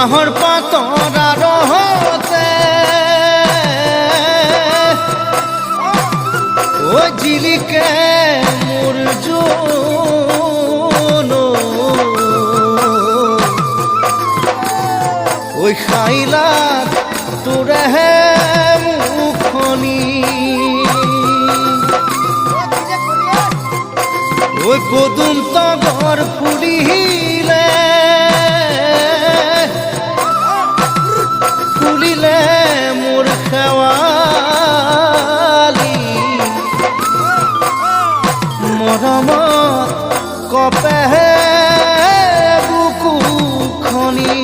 বাঁহৰ পাতৰ আৰহতে ঐ জিলিকে মোৰ জোন ঐ খাইলাত তোৰেহে মুখনি ঐ পদুম তগৰ ফুলিলে ফুলিলে মোৰ খেৱালি মৰমত কপেহে বুকুখনি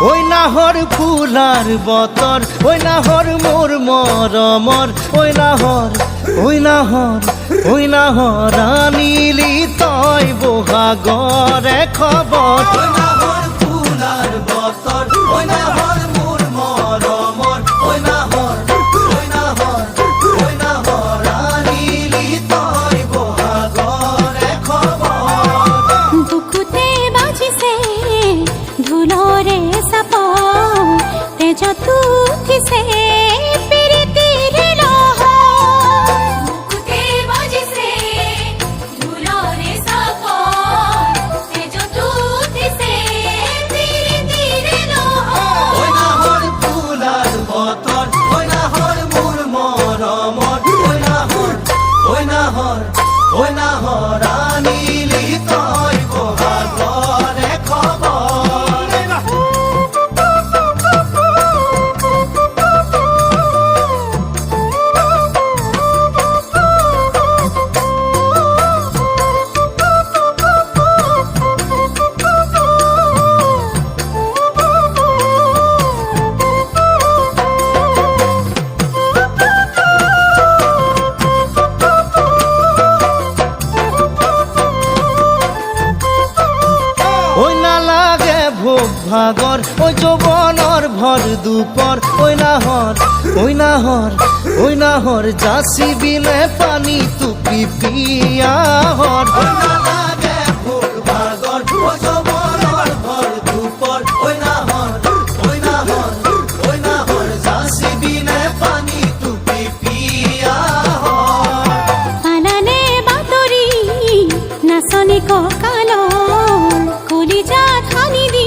ওই নাহৰ ফুলাৰ বতৰ ওই নাহৰ মোৰ মৰমৰ ওই নাহৰ আনিলি তই বহাগৰে খবৰ ওই নাহৰ ফুলাৰ বতৰ ওই নাহৰ মোৰ মৰমৰ ওই নাহৰ আনিলি তই বহাগৰে খবৰ বুকুতে বাজিছে ধুলৰে তেজতু উঠিছে প্ৰীতিৰ লহৰ বুকুতে বাজিছে ধুলৰে চাপৰ তেজতু উঠিছে প্ৰীতিৰ লহৰ ওই নাহৰ ফুলাৰ বতৰ ওই নাহৰ মোৰ মৰমৰ ওই নাহৰ আনিলি তই বহাগৰে খবৰ ভাগৰ ওই যৌৱনৰ ভৰ দুপৰ ওই নাহৰ যাচি বিলে পানী টুপি পিয়াহৰ নালাগে ভোগ ভাগৰ ওই যৌৱনৰ ভৰ দুপৰ ওই নাহৰ যাচি বিলে পানী টুপি পিয়াহৰ আনানে বাতৰি নাচনি কঁকালৰ কলিজাত সানি দি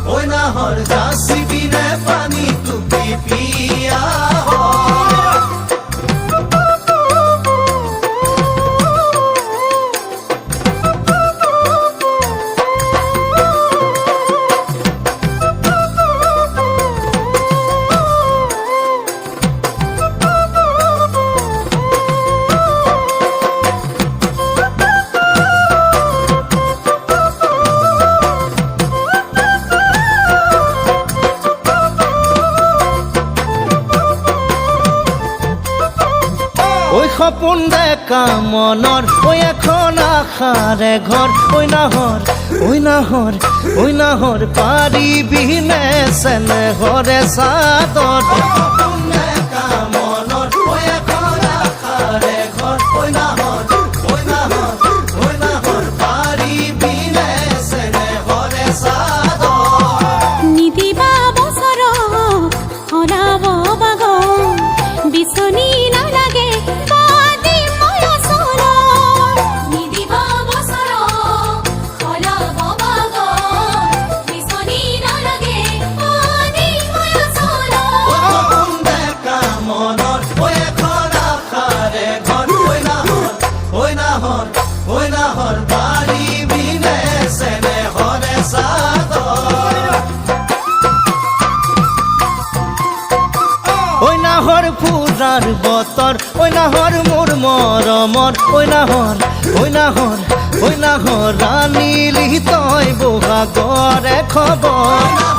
ওই নাহৰ যাচি বিনে পানী টুপি পিয়া ওই সপোন দেখা মনৰ ওই এখন আশাৰে ঘৰ ওই নাহৰ পাৰিবিনে চেনেহৰে চাদৰ সপোন দেখা মনৰ ওই এখন আশাৰে ঘৰ ওই নাহৰ পাৰিবিনে চেনেহৰে চাদৰ নিদিবা বছৰ হলাব বাগৰ বিচনী নালাগে ফুলাৰ বতৰ ঐ নাহৰ মোৰ মৰমৰ ঐ নাহৰ ঐ নাহৰ ঐ নাহৰ ৰাণীলি তই বহাগৰে খবৰ